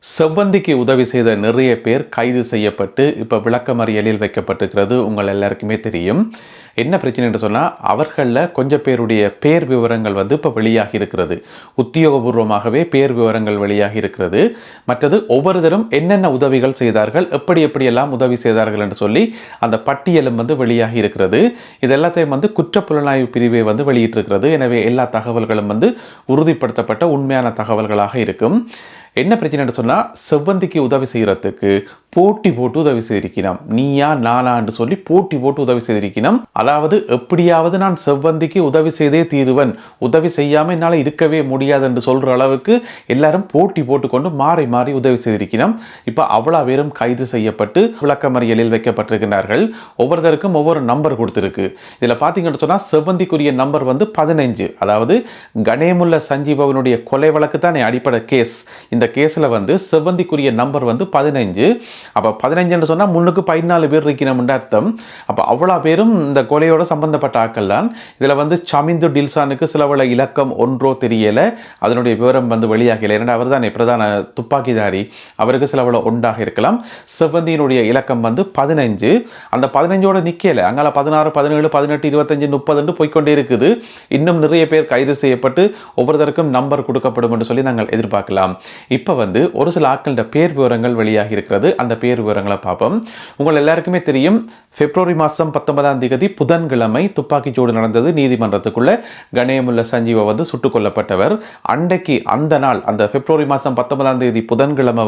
செவ்வந்திக்கு உதவி செய்த நிறைய பேர் கைது செய்யப்பட்டு இப்போ விளக்கமறியலில் வைக்கப்பட்டிருக்கிறது உங்கள் எல்லாருக்குமே தெரியும். என்ன பிரச்சனை என்று சொன்னால், அவர்களில் கொஞ்சம் பேருடைய பேர் விவரங்கள் இப்போ வெளியாகி இருக்கிறது. உத்தியோகபூர்வமாகவே பேர் விவரங்கள் வெளியாகி இருக்கிறது. மற்றது ஒவ்வொருத்தரும் என்னென்ன உதவிகள் செய்தார்கள், எப்படியெல்லாம் உதவி செய்தார்கள் என்று சொல்லி அந்த பட்டியலும் வெளியாகி இருக்கிறது. இது எல்லாத்தையும் குற்றப்புலனாய்வு பிரிவை வெளியிட்டிருக்கிறது. எனவே எல்லா தகவல்களும் உறுதிப்படுத்தப்பட்ட உண்மையான தகவல்களாக இருக்கும். என்ன பிரச்சனை சொன்னால், செவ்வந்திக்கு உதவி செய்யறதுக்கு போட்டி போட்டு உதவி செய்திருக்கணும். நீயா நானான்னு சொல்லி போட்டி போட்டு உதவி செய்திருக்கணும். அதாவது எப்படியாவது நான் செவ்வந்திக்கு உதவி செய்தே தீருவன், உதவி செய்யாமல் என்னால் இருக்கவே முடியாது என்று சொல்ற அளவுக்கு எல்லாரும் போட்டி போட்டுக்கொண்டு மாறி மாறி உதவி செய்திருக்கணும். இப்போ அவ்வளோ பேரும் கைது செய்யப்பட்டு விளக்கமறியலில் வைக்கப்பட்டிருக்கிறார்கள். ஒவ்வொருத்தருக்கும் ஒவ்வொரு நம்பர் கொடுத்துருக்கு. இதில் பார்த்தீங்கன்னு சொன்னால், செவ்வந்திக்குரிய நம்பர் 15. அதாவது கணேமுல்ல சஞ்சீவனுடைய கொலை வழக்கு தான் அடிப்படை கேஸ். இந்த கேஸில் செவ்வந்திக்குரிய நம்பர் 15. அப்போ 15 சொன்னால் முன்னுக்கு 14 பேர் இருக்கணும்னு அர்த்தம். அப்போ அவ்வளோ பேரும் இந்த கொலையோட சம்பந்தப்பட்ட ஆக்கள் தான். இதில் சமிந்து டில்சானுக்கு சிலவள இலக்கம் ஒன்றோ தெரியலை, அதனுடைய விவரம் வெளியாகலை. ஏன்னா அவர் தான் பிரதான துப்பாக்கிதாரி, அவருக்கு சிலவள ஒன்றாக இருக்கலாம். செவ்வந்தியினுடைய இலக்கம் 15. அந்த 15ஓட நிற்கலை, அங்கால 16, 17, 18, 25, 30 போய்கொண்டே இருக்குது. இன்னும் நிறைய பேர் கைது செய்யப்பட்டு ஒவ்வொருத்தருக்கும் நம்பர் கொடுக்கப்படும் என்று சொல்லி நாங்கள் எதிர்பார்க்கலாம். இப்போ ஒரு சில ஆட்களோட பேர் விவரங்கள் வெளியாகி இருக்கிறது. அந்த பேர் விவரங்களை பார்ப்போம். உங்கள் எல்லாருக்குமே தெரியும், பிப்ரவரி மாதம் 19ஆம் தேதி புதன்கிழமை துப்பாக்கிச்சூடு நடந்தது. நீதிமன்றத்துக்குள்ள கணேமுல்ல சஞ்சீவ சுட்டுக் கொல்லப்பட்டவர். அன்றைக்கு அந்த நாள், அந்த பிப்ரவரி மாதம் 19ஆம் தேதி புதன்கிழமை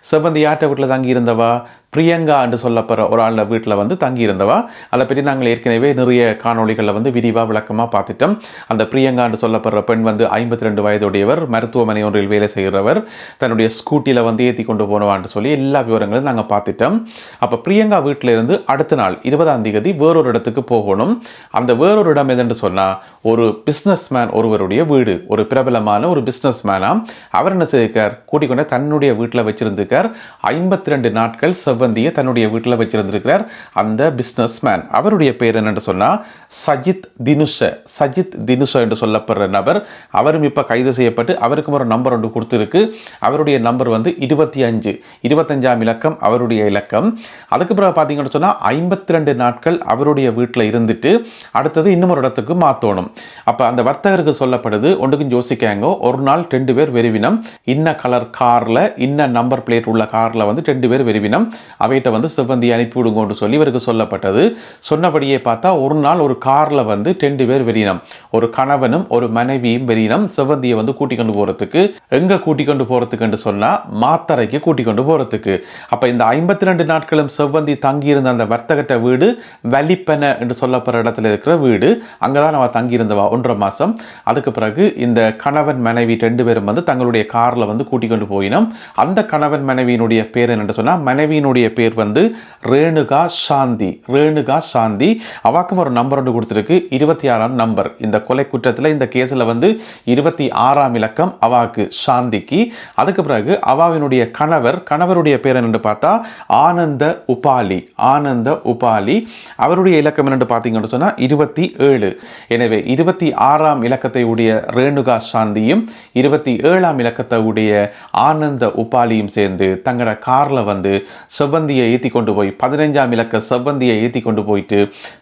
செவ்வந்தி யார்ட்ட வீட்டில் தங்கி இருந்தவா, பிரியங்கா என்று சொல்லப்படுற ஒரு ஆள் வீட்டில் தங்கி இருந்தவா. அதை பற்றி நாங்கள் ஏற்கனவே நிறைய காணொலிகளில் விரிவாக விளக்கமாக பார்த்துட்டோம். அந்த பிரியங்கா என்று சொல்லப்படுற பெண் 52 வயதுடையவர், மருத்துவமனை ஒன்றில் வேலை செய்கிறவர், தன்னுடைய ஸ்கூட்டியில் ஏற்றி கொண்டு போனவான்னு சொல்லி எல்லா விவரங்களும் நாங்கள் பார்த்துட்டோம். அப்போ பிரியங்கா வீட்டில் இருந்து அடுத்த நாள் 20ஆம் தேதி வேறொரு இடத்துக்கு போகணும். அந்த வேறொரு இடம் எதுன்னு சொன்னால், ஒரு பிஸ்னஸ் மேன் ஒருவருடைய வீடு, ஒரு பிரபலமான ஒரு பிஸ்னஸ் மேனாம். அவர் என்ன செய்திருக்கார், கூட்டிக்கொண்டு தன்னுடைய வீட்டில் வச்சிருந்திருக்கார். 52 நாட்கள் செவ்வந்தியை தன்னுடைய வீட்டில் வச்சிருந்திருக்கிறார் அந்த பிஸ்னஸ் மேன். அவருடைய பேர் என்னென்று சொன்னால் சஜித் தினுஷ என்று சொல்லப்படுற நபர். அவரும் இப்போ கைது செய்யப்பட்டு அவருக்கும் ஒரு நம்பர் ஒன்று கொடுத்துருக்கு. அவருடைய நம்பர் 25ஆம் இலக்கம் அவருடைய இலக்கம். அதுக்கு பிறகு பார்த்தீங்கன்னு சொன்னால் 52 நாட்கள் அவருடைய வீட்டில் இருந்துட்டு அடுத்தது இன்னொரு இடத்துக்கு மாற்றணும். அப்போ அந்த வர்த்தகருக்கு சொல்லப்படுது, ஒன்றுக்கும் யோசிக்காங்க, ஒரு நாள் 2 பேர் வெறுவினம், இன்ன கலர் காரில் இன்ன நம்பர் பிளேட் உள்ள காரில் 2 பேர் வெறுவினம், அவைகிட்ட செவ்வந்தி அனுப்பிவிடுங்கன்னு சொல்லி இவருக்கு சொல்லப்பட்டது. சொன்னபடியே பார்த்தா ஒரு நாள் ஒரு காரில் 2 பேர் வெறினம், ஒரு கணவனும் ஒரு மனைவியும் வெறினம் செவ்வந்தியை கூட்டிக் கொண்டு போறதுக்கு. எங்க கூட்டிக் கொண்டு போறதுக்கு சொன்னா மாத்தரைக்கு கூட்டிக் கொண்டு போறதுக்கு. அப்ப இந்த 52 நாட்களும் செவ்வந்தி தங்கியிருந்த அந்த வர்த்தகட்ட வீடு வலிப்பென என்று சொல்லப்படுற இடத்துல இருக்கிற வீடு. அங்கதான் அவ தங்கியிருந்தவா 1.5 மாசம். அதுக்கு பிறகு இந்த கணவன் மனைவி 2 பேரும் தங்களுடைய கார்ல கூட்டிக் கொண்டு போயினோம். அந்த கணவன் மனைவியினுடைய பேர் என்னன்னு சொன்னா, மனைவியினுடைய பேர் ரேணுகா சாந்தி. அவாக்கும் ஒரு நம்பர் ஒன்று கொடுத்திருக்கு, 26ஆம் நம்பர். இந்த கொலை குற்றத்தில் இந்த கேஸில் 26ஆம் இலக்கம் அவாக்கு, சாந்திக்கு. அதுக்கு பிறகு அவாவினுடைய கணவருடைய பேர் என்னன்னு பார்த்தா ஆனந்த உபாலி. அவருடைய இலக்கம் என்னன்னு பார்த்தீங்கன்னு சொன்னா 27. எனவே 26ஆம் இலக்கத்தை உடைய ரேணுகா சாந்தியும் 27ஆம் இலக்கத்தை உடைய ஆனந்த உபாலியும் சேர்ந்து தங்களோட கார்ல செவ்வந்தியை ஏற்றி கொண்டு போய் 15ஆம் இலக்க செவ்வந்தியை ஏற்றி கொண்டு போயிட்டு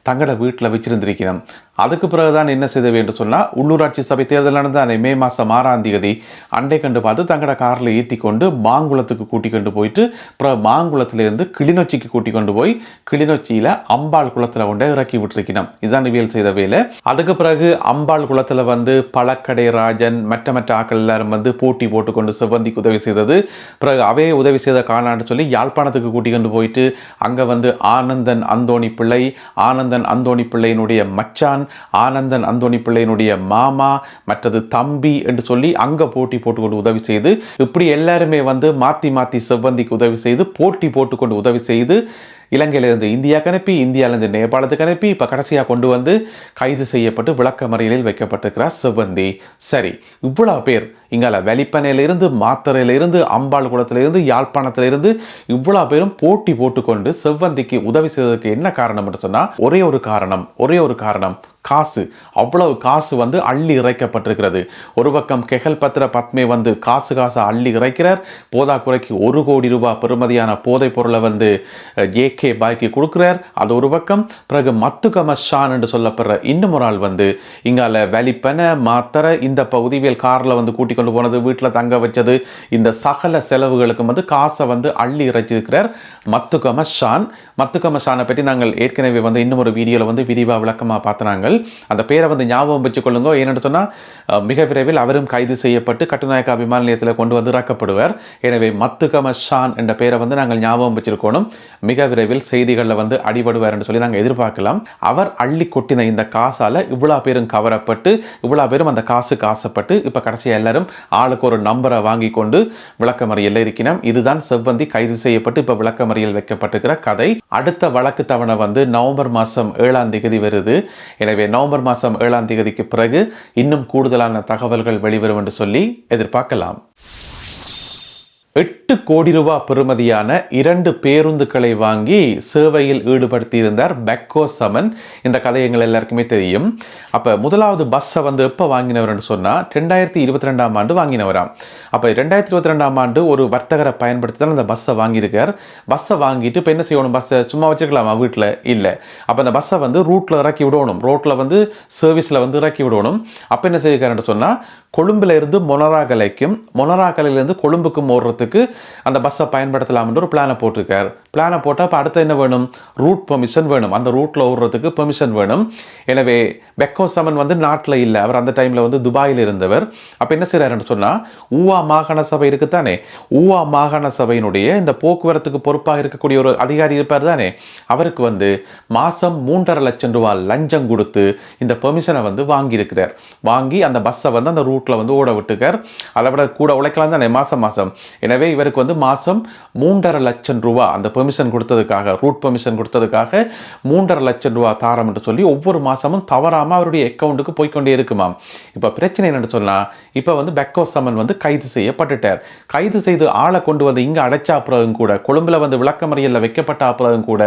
தங்களோட வீட்டில் வச்சிருந்திருக்கிறோம். அதுக்கு பிறகுதான் என்ன செய்த வேண்டும் சொன்னால், உள்ளூராட்சி சபை தேர்தல் நடந்த மே மாதம் 6ஆம் தேதி அண்டை கண்டு பார்த்து தங்களோட காரில் ஏற்றி கொண்டு மாங்குளத்துக்கு கூட்டிக் கொண்டு போயிட்டு அப்புறம் மாங்குளத்திலிருந்து கிளிநொச்சிக்கு கூட்டிக் கொண்டு போய் கிளிநொச்சியில் அம்பாள் குளத்தில் கொண்டு இறக்கி விட்டுருக்கணும். இதுதான் இவியல் செய்த வேலை. அதுக்கு பிறகு அம்பாள் குளத்தில் பழக்கடை ராஜன் மற்ற ஆக்கள் எல்லாரும் போட்டி போட்டுக்கொண்டு செவ்வந்திக்கு உதவி செய்தது. பிறகு அவே உதவி செய்த காணான்னு சொல்லி யாழ்ப்பாணத்துக்கு கூட்டிக் கொண்டு போயிட்டு அங்கே ஆனந்தன் அந்தோணி பிள்ளையினுடைய மச்சான், ஆனந்தன் அந்தோணி பிள்ளையினுடைய மாமா, மற்றது தம்பி என்று சொல்லி அங்க போட்டி போட்டுக்கொண்டு உதவி செய்து, இப்படி எல்லாருமே மாத்தி செவ்வந்திக்கு உதவி செய்து போட்டி போட்டுக்கொண்டு உதவி செய்து இலங்கையிலிருந்து இந்தியாவுக்கு அனுப்பி, இந்தியாவிலிருந்து நேபாளத்துக்கு அனுப்பி, இப்போ கடைசியாக கொண்டு கைது செய்யப்பட்டு விளக்கமறியலில் வைக்கப்பட்டிருக்கிறார் செவ்வந்தி. சரி, இவ்வளவு பேர் இங்கால வெளிப்பனையிலிருந்து மாத்தறையிலிருந்து அம்பாள் குளத்திலிருந்து யாழ்ப்பாணத்திலிருந்து இவ்வளவு பேரும் போட்டி போட்டுக்கொண்டு செவ்வந்திக்கு உதவி செய்வதற்கு என்ன காரணம் என்று சொன்னா ஒரே ஒரு காரணம் காசு. அவ்வளவு காசு வந்து அள்ளி இறைக்கப்பட்டிருக்கிறது. ஒரு பக்கம் கெகல் பத்திர பத்மே வந்து காசு அள்ளி இறைக்கிறார். போதாக்குறைக்கு 1 கோடி ரூபாய் பெறுமதியான போதைப் பொருளை வந்து ஏகே பாய்க்கு கொடுக்கிறார். அது ஒரு பக்கம். பிறகு மத்துகம ஷான் என்று சொல்லப்படுற இன்னும் ஒரு ஆள் வந்து இங்கால வெளிப்பன மாத்தர இந்த பகுதிவியல் காரில் வந்து கூட்டிக் கொண்டு போனது, வீட்டில் தங்க வச்சது, இந்த சகல செலவுகளுக்கும் வந்து காசை வந்து அள்ளி இறைச்சிருக்கிறார் மத்துகம ஷான். மத்துகம ஷானை பற்றி நாங்கள் ஏற்கனவே வந்து இன்னும் ஒரு வீடியோவில் வந்து விரிவாக விளக்கமாக பார்த்தனாங்க. அந்த பேரை வந்து ஞாபகம் வச்சுக் கொள்ளுங்க. ஏன்னு சொன்னா மிக விரைவில் அவரும் கைது செய்யப்பட்டு கட்டுநாயக்கா விமான நிலையத்தில் கொண்டு வந்து இறக்கப்படுவார். எனவே மத்துகம ஷான் என்ற பேரை வந்து நாங்கள் ஞாபகம் வச்சிருக்கணும். மிக விரைவில் செய்திகளில் வந்து அடிபடுவார் என்று சொல்லி நாங்கள் எதிர்பார்க்கலாம். அவர் அள்ளி கொட்டின இந்த காசால இவ்வளவு பேரும் கவரப்பட்டு இவ்வளவு பேரும் அந்த காசுக்கு ஆசைப்பட்டு இப்ப கடைசியா எல்லாரும் ஆளுக்கு ஒரு நம்பரை வாங்கி கொண்டு விளக்கமறியல் இருக்கணும். இதுதான் செவ்வந்தி கைது செய்யப்பட்டு இப்ப விளக்கமறியல் வைக்கப்பட்டிருக்கிற கதை. அடுத்த வழக்கு தவணை வந்து நவம்பர் மாதம் 7ஆம் தேதி வருது. எனவே நவம்பர் மாதம் 7ஆம் தேதிக்கு பிறகு இன்னும் கூடுதலான தகவல்கள் வெளிவரும் என்று சொல்லி எதிர்பார்க்கலாம். 8 கோடி ரூபாய் பெறுமதியான 2 பேருந்துகளை வாங்கி சேவையில் ஈடுபடுத்தியிருந்தார் பெக்கோ சமன். இந்த கதை எங்கள் எல்லாருக்குமே தெரியும். அப்ப முதலாவது பஸ்ஸை வந்து எப்போ வாங்கினவர்னு சொன்னா 2022ஆம் ஆண்டு வாங்கினவராம். அப்ப 2022ஆம் ஆண்டு ஒரு வர்த்தகரை பயன்படுத்தி தான் அந்த பஸ்ஸை வாங்கியிருக்கார். பஸ்ஸை வாங்கிட்டு இப்போ என்ன செய்யணும், பஸ்ஸை சும்மா வச்சிருக்கலாமா வீட்டில்? இல்லை. அப்போ அந்த பஸ்ஸை வந்து ரூட்டில் இறக்கி விடணும், ரோட்டில் வந்து சர்வீஸில் வந்து இறக்கி விடணும். அப்போ என்ன செய்யிருக்காருன்னு சொன்னால் கொழும்புல இருந்து மொனராகலைக்கும் மொனராகலையிலிருந்து கொழும்புக்கும் ஓடுறதுக்கு அந்த பஸ்ஸை பயன்படுத்தலாம்னு ஒரு பிளானை போட்டிருக்கார். பிளானை போட்டால் இப்போ அடுத்து என்ன வேணும், ரூட் பெர்மிஷன் வேணும். அந்த ரூட்டில் ஓடுறதுக்கு பெர்மிஷன் வேணும். எனவே பெக்கோ சமன் வந்து நாட்டில் இல்லை, அவர் அந்த டைமில் வந்து துபாயில் இருந்தவர். அப்போ என்ன செய்கிறாருன்னு சொன்னால் ஊவா மாகாண சபை இருக்குத்தானே, ஊவா மாகாண சபையினுடைய இந்த போக்குவரத்துக்கு பொறுப்பாக இருக்கக்கூடிய ஒரு அதிகாரி இருப்பார் தானே, அவருக்கு வந்து மாதம் 3.5 லட்சம் ரூபாய் லஞ்சம் கொடுத்து இந்த பெர்மிஷனை வந்து வாங்கியிருக்கிறார். வாங்கி அந்த பஸ்ஸை வந்து அந்த ரூட்டில் வந்து ஓட விட்டுக்கார். அதை விட கூட உழைக்கலாம் தானே மாதம். எனவே இவருக்கு வந்து மாதம் 3.5 லட்சம் ரூபாய் அந்த பெர்மிஷன் கொடுத்ததுக்காக, ரூட் பெர்மிஷன் கொடுத்ததுக்காக 3.5 லட்சம் ரூபாய் தாரம் என்று சொல்லி ஒவ்வொரு மாதமும் தவறாமல் அவருடைய அக்கௌண்ட்டுக்கு போய்கொண்டே இருக்குமாம். இப்போ பிரச்சனை என்னன்னு சொன்னால் இப்போ வந்து பெக்கோ சமன் வந்து கைது செய்யப்பட்டுட்டார். கைது செய்து ஆளை கொண்டு வந்து இங்கே அடைச்சா அப்புறம் கூட, கொழும்புல வந்து விளக்கமறியலில் வைக்கப்பட்ட அப்புறம் கூட,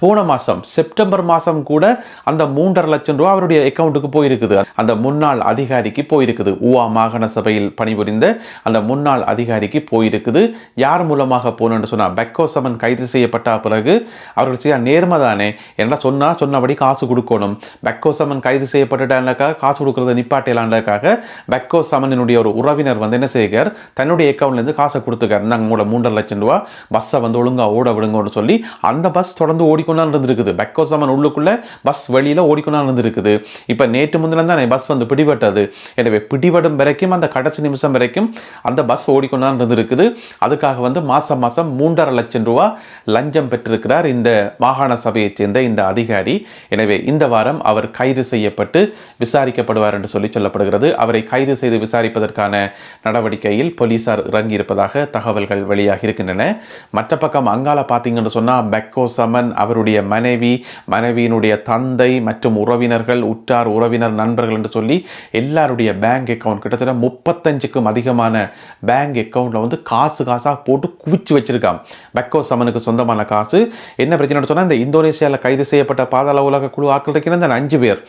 போன மாதம் செப்டம்பர் மாதம் கூட அந்த 3.5 லட்சம் ரூபாய் அவருடைய அக்கௌண்ட்டுக்கு போயிருக்குது. அந்த முன்னாள் அதிகாரிக்கு போயிருக்குது. ஊவா மாகாண சபையில் பணிபுரிந்த அந்த முன்னாள் அதிகாரிக்கு போயிருக்குது. யார் மூலமாக போனோன்னு சொன்னா பெக்கோ சமன் கைது செய்யப்பட்ட பிறகு அவர்கள் செய்ய நேர்மதானே என்ன சொன்னபடி காசு கொடுக்கணும். பெக்கோ சமன் கைது செய்யப்பட்டுட்டாக்காக காசு கொடுக்கறத நிப்பாட்டலான்றதுக்காக பெக்கோ சமனினுடைய ஒரு உறவினர் வந்து என்ன செய்கிறார், தன்னுடைய அக்கௌண்ட்ல இருந்து காசை கொடுத்துக்காரு. நாங்கள் உங்களோட 3.5 லட்சம் ரூபாய் பஸ்ஸை வந்து ஒழுங்கா ஓட விடுங்கன்னு சொல்லி அந்த பஸ் தொடர்ந்து ஓடிக்கொண்டான் இருந்திருக்குது. பெக்கோ சமன் உள்ளுக்குள்ள பஸ் வெளியில ஓடிக்கொண்டான் இருந்திருக்குது. இப்ப நேற்று முன்தினம் தானே பஸ் வந்து பிடிபட்டது. எனவே பிடிபடும் வரைக்கும் அந்த கடைசி நிமிஷம் வரைக்கும் அந்த பஸ் ஓடிக்கொண்டான் இருந்திருக்குது. அதுக்காக வந்து மாசம் 3.5 லட்சம் ரூபாய் லஞ்சம் பெற்றிருக்கிறார் இந்த மாகாண சபையைச் சேர்ந்த இந்த அதிகாரி. எனவே இந்த வாரம் அவர் கைது செய்யப்பட்டு விசாரிக்கப்படுவார் என்று சொல்லி சொல்லப்படுகிறது. அவரை கைது செய்து விசாரிப்பதற்கான நடவடிக்கையில் போலீசார் இறங்கி இருப்பதாக தகவல்கள் வெளியாகி இருக்கின்றன. மற்ற பக்கம் அங்கால பார்த்தீங்கன்னு சொன்னா பெக்கோ சமன், அவருடைய மனைவியினுடைய தந்தை மற்றும் உறவினர்கள், உற்றார் உறவினர், நண்பர்கள் என்று சொல்லி எல்லாருடைய பேங்க் அக்கௌண்ட் கிட்டத்தட்ட 35க்கும் அதிகமான பேங்க் அக்கௌண்ட்ல வந்து காசா போட்டு குவிச்சு வச்சிருக்கான். பெக்கோ சமனுக்கு சொந்தமான காசு. என்ன பிரச்சனை சொன்னா இந்த இந்தோனேசியாவில் கைது செய்யப்பட்ட பாதாள உலக குழு ஆட்கள் இருக்கிற இந்த 5 பேர்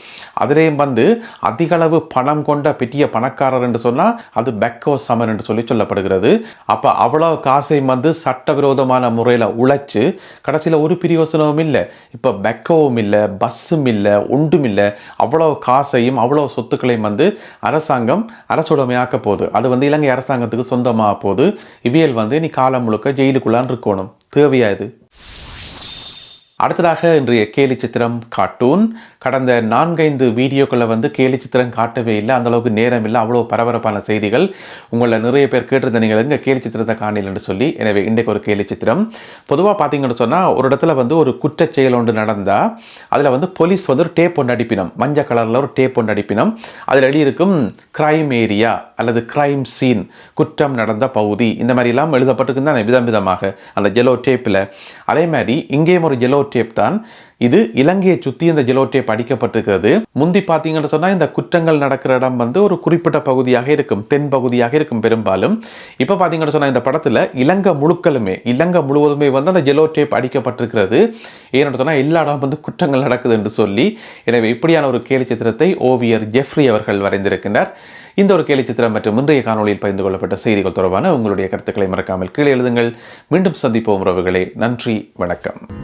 அதிலேயும் வந்து அதிக அளவு பணம் கொண்ட பெரிய பணக்காரர் என்று சொன்னா அது பெக்கோ சமன் என்று சொல்லி சொல்லப்படுகிறது. அப்ப அவ்வளவு காசையும் வந்து சட்டவிரோதமான முறையில் உழைச்சு கடைசியில் ஒரு பிரயோசனமும் இல்லை. இப்ப பெக்கோவும் இல்லை, பஸ்ஸும் இல்லை, ஒன்றும் இல்லை. அவ்வளவு காசையும் அவ்வளவு சொத்துக்களையும் வந்து அரசாங்கம் அரசுடைமையாக்க போகுது. அது வந்து இலங்கை அரசாங்கத்துக்கு சொந்தமாக போகுது. இவியல் வந்து நீ காலம் முழுக்க ஜெயிலுக்குள்ளான் இருக்கணும். தேவையா இது? அடுத்ததாக இன்றைய கேலி சித்திரம் கார்ட்டூன். கடந்த 4-5 வீடியோக்களை வந்து கேலி சித்திரம் காட்டவே இல்லை, அந்த அளவுக்கு நேரம் இல்லை, அவ்வளோ பரபரப்பான செய்திகள். உங்களை நிறைய பேர் கேட்டிருந்த நீங்கள் எங்க கேலி சித்திரத்தை காணல என்று சொல்லி. எனவே இன்றைக்கு ஒரு கேலி சித்திரம். பொதுவாக பார்த்தீங்கன்னு சொன்னால் ஒரு இடத்துல வந்து ஒரு குற்றச் செயல் ஒன்று நடந்தால் அதில் வந்து போலீஸ் வந்து ஒரு டேப் ஒன்று அடிப்பினம், மஞ்சள் கலரில் ஒரு டேப் ஒன்று அடிப்பினம். அதில் எழுதியிருக்கும் கிரைம் ஏரியா அல்லது கிரைம் சீன், குற்றம் நடந்த பகுதி, இந்த மாதிரி எல்லாம் எழுதப்பட்டிருக்கு தானே விதம் விதமாக அந்த ஜெலோ டேப்பில். அதே மாதிரி இங்கேயும் ஒரு ஜெலோ டேப் தான். இது இலங்கையை சுற்றி இந்த ஜெலோ டேப் அடிக்கப்பட்டிருக்கிறது. முந்தி பார்த்தீங்கன்னு சொன்னால் இந்த குற்றங்கள் நடக்கிற இடம் வந்து ஒரு குறிப்பிட்ட பகுதியாக இருக்கும், தென் பகுதியாக இருக்கும் பெரும்பாலும். இப்போ பார்த்தீங்கன்னு சொன்னால் இந்த படத்தில் இலங்கை முழுவதுமே வந்து அந்த ஜெலோ டேப் அடிக்கப்பட்டிருக்கிறது. ஏன்னு சொன்னால் எல்லா இடம் வந்து குற்றங்கள் நடக்குது என்று சொல்லி. எனவே இப்படியான ஒரு கேலி சித்திரத்தை ஓவியர் ஜெஃப்ரி அவர்கள் வரைந்திருக்கின்றார். இந்த ஒரு கேலி சித்திரம் மற்றும் இன்றைய காணொலியில் பகிர்ந்து கொள்ளப்பட்ட செய்திகள் தொடர்பான உங்களுடைய கருத்துக்களை மறக்காமல் கீழே எழுதுங்கள். மீண்டும் சந்திப்போம் உறவுகளே. நன்றி, வணக்கம்.